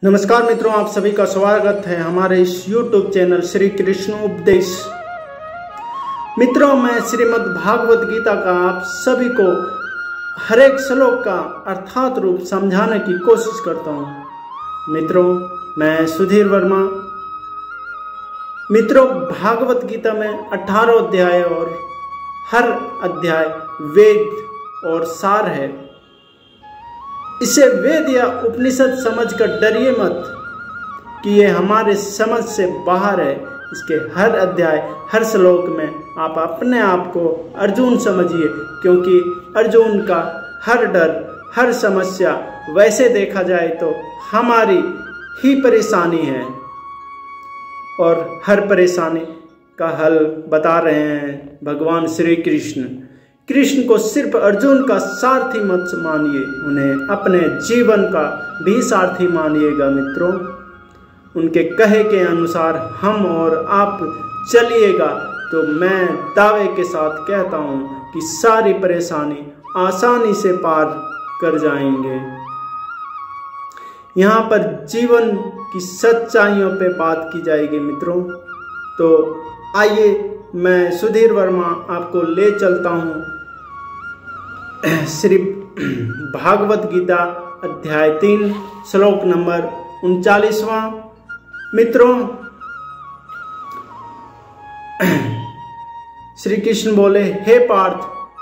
नमस्कार मित्रों, आप सभी का स्वागत है हमारे इस YouTube चैनल श्री कृष्ण उपदेश। मित्रों, मैं श्रीमद् भागवत गीता का आप सभी को हर एक श्लोक का अर्थात रूप समझाने की कोशिश करता हूँ। मित्रों, मैं सुधीर वर्मा। मित्रों, भागवत गीता में 18 अध्याय और हर अध्याय वेद और सार है। इसे वेद या उपनिषद समझकर डरिए मत कि ये हमारे समझ से बाहर है। इसके हर अध्याय, हर श्लोक में आप अपने आप को अर्जुन समझिए, क्योंकि अर्जुन का हर डर, हर समस्या वैसे देखा जाए तो हमारी ही परेशानी है, और हर परेशानी का हल बता रहे हैं भगवान श्री कृष्ण। कृष्ण को सिर्फ अर्जुन का सारथी मत मानिए, उन्हें अपने जीवन का भी सारथी मानिएगा। मित्रों, उनके कहे के अनुसार हम और आप चलिएगा तो मैं दावे के साथ कहता हूँ कि सारी परेशानी आसानी से पार कर जाएंगे। यहाँ पर जीवन की सच्चाइयों पे बात की जाएगी। मित्रों, तो आइए मैं सुधीर वर्मा आपको ले चलता हूँ श्री भागवत गीता अध्याय 3 श्लोक नंबर 39वां। मित्रों, श्री कृष्ण बोले, हे पार्थ,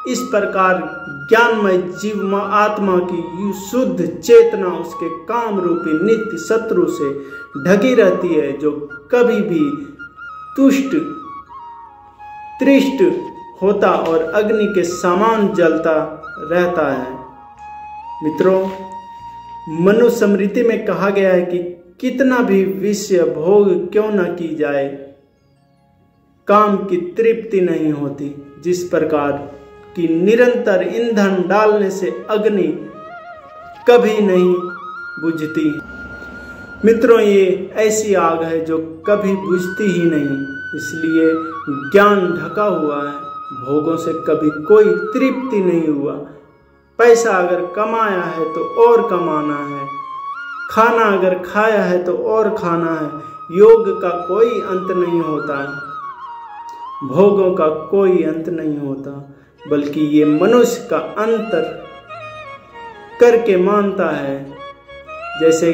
इस प्रकार ज्ञानमय जीव आत्मा की शुद्ध चेतना उसके काम रूपी नित्य शत्रु से ढकी रहती है, जो कभी भी तुष्ट तृष्ट होता और अग्नि के समान जलता रहता है। मित्रों, मनुस्मृति में कहा गया है कि कितना भी विषय भोग क्यों न की जाए, काम की तृप्ति नहीं होती। जिस प्रकार की निरंतर ईंधन डालने से अग्नि कभी नहीं बुझती। मित्रों, ये ऐसी आग है जो कभी बुझती ही नहीं, इसलिए ज्ञान ढका हुआ है। भोगों से कभी कोई तृप्ति नहीं हुआ। पैसा अगर कमाया है तो और कमाना है, खाना अगर खाया है तो और खाना है। योग का कोई अंत नहीं होता, भोगों का कोई अंत नहीं होता, बल्कि ये मनुष्य का अंतर करके मानता है। जैसे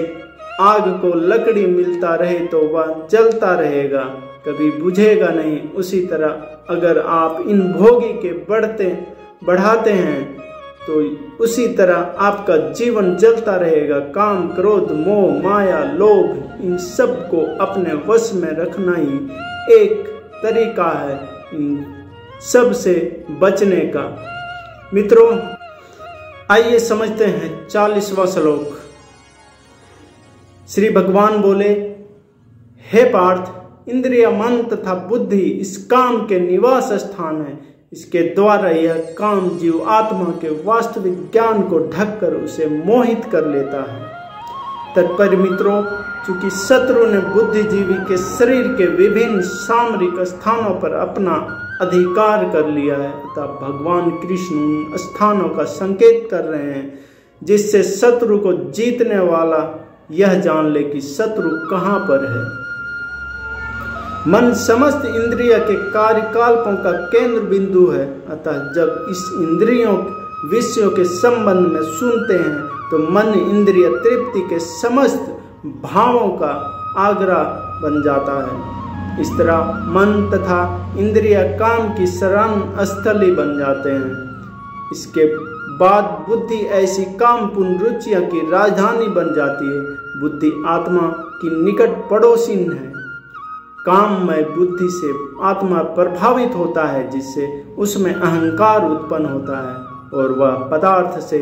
आग को लकड़ी मिलता रहे तो वह जलता रहेगा, कभी बुझेगा नहीं। उसी तरह अगर आप इन भोगी के बढ़ाते हैं तो उसी तरह आपका जीवन जलता रहेगा। काम, क्रोध, मोह, माया, लोभ, इन सब को अपने वश में रखना ही एक तरीका है इन सब से बचने का। मित्रों, आइए समझते हैं 40वां श्लोक। श्री भगवान बोले, हे पार्थ, इंद्रिय, मन तथा बुद्धि इस काम के निवास स्थान है। इसके द्वारा यह काम जीव आत्मा के वास्तविक ज्ञान को ढककर उसे मोहित कर लेता है। तात्पर्य मित्रों, चूंकि शत्रु ने बुद्धिजीवी के शरीर के विभिन्न सामरिक स्थानों पर अपना अधिकार कर लिया है, अतः भगवान कृष्ण उन स्थानों का संकेत कर रहे हैं, जिससे शत्रु को जीतने वाला यह जान ले कि शत्रु कहाँ पर है। मन समस्त इंद्रिय के कार्यकलापों का केंद्र बिंदु है, अतः जब इस इंद्रियों विषयों के संबंध में सुनते हैं तो मन इंद्रिय तृप्ति के समस्त भावों का आग्रह बन जाता है। इस तरह मन तथा इंद्रिय काम की शरण स्थली बन जाते हैं। इसके बाद बुद्धि ऐसी कामपूर्ण रुचियों की राजधानी बन जाती है। बुद्धि आत्मा की निकट पड़ोसी है। काममय बुद्धि से आत्मा प्रभावित होता है, जिससे उसमें अहंकार उत्पन्न होता है और वह पदार्थ से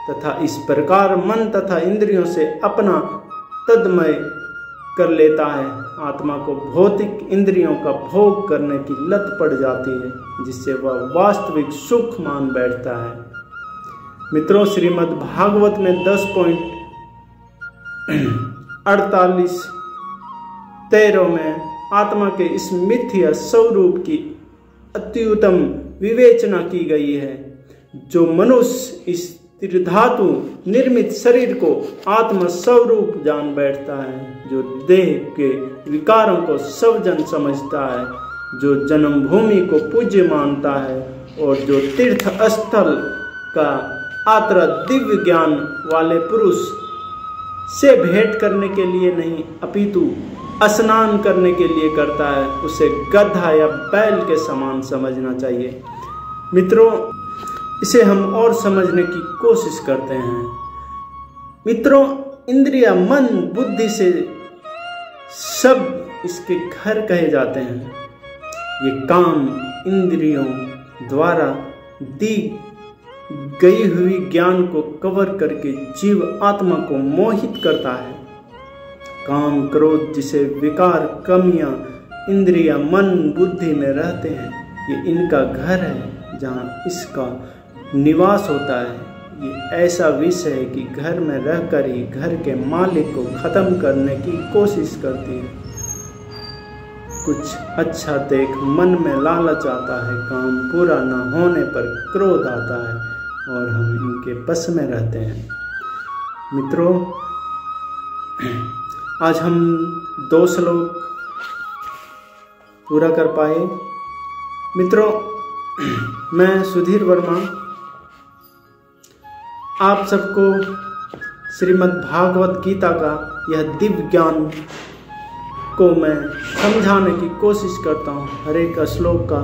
तथा इस प्रकार मन तथा इंद्रियों से अपना तन्मय कर लेता है। आत्मा को भौतिक इंद्रियों का भोग करने की लत पड़ जाती है, जिससे वह वास्तविक सुख मान बैठता है। मित्रों, श्रीमद् भागवत में 10.48-13 में आत्मा के इस मिथ्या स्वरूप की अत्युत्तम विवेचना की गई है। जो मनुष्य इस त्रिधातु निर्मित शरीर को आत्मा स्वरूप जान बैठता है, जो देह के विकारों को स्वजन समझता है, जो जन्मभूमि को पूज्य मानता है और जो तीर्थ स्थल का आत्रा दिव्य ज्ञान वाले पुरुष से भेंट करने के लिए नहीं अपितु स्नान करने के लिए करता है, उसे गधा या बैल के समान समझना चाहिए। मित्रों, इसे हम और समझने की कोशिश करते हैं। मित्रों, इंद्रिया मन बुद्धि से सब इसके घर कहे जाते हैं। ये काम इंद्रियों द्वारा दी गई हुई ज्ञान को कवर करके जीव आत्मा को मोहित करता है। काम क्रोध जिसे विकार कमियां इंद्रिया मन बुद्धि में रहते हैं, ये इनका घर है जहाँ इसका निवास होता है। ये ऐसा विषय है कि घर में रहकर ही घर के मालिक को खत्म करने की कोशिश करती है। कुछ अच्छा देख मन में लालच आता है, काम पूरा न होने पर क्रोध आता है और हम इनके बस में रहते हैं। मित्रों, आज हम 2 श्लोक पूरा कर पाए। मित्रों, मैं सुधीर वर्मा आप सबको श्रीमद् भागवत गीता का यह दिव्य ज्ञान को मैं समझाने की कोशिश करता हूँ, हर एक श्लोक का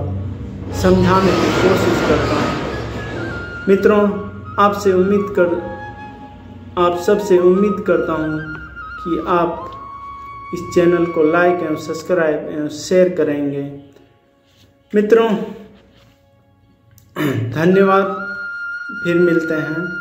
समझाने की कोशिश करता हूँ। मित्रों, आप सबसे उम्मीद करता हूँ कि आप इस चैनल को लाइक एवं सब्सक्राइब एवं शेयर करेंगे। मित्रों, धन्यवाद, फिर मिलते हैं।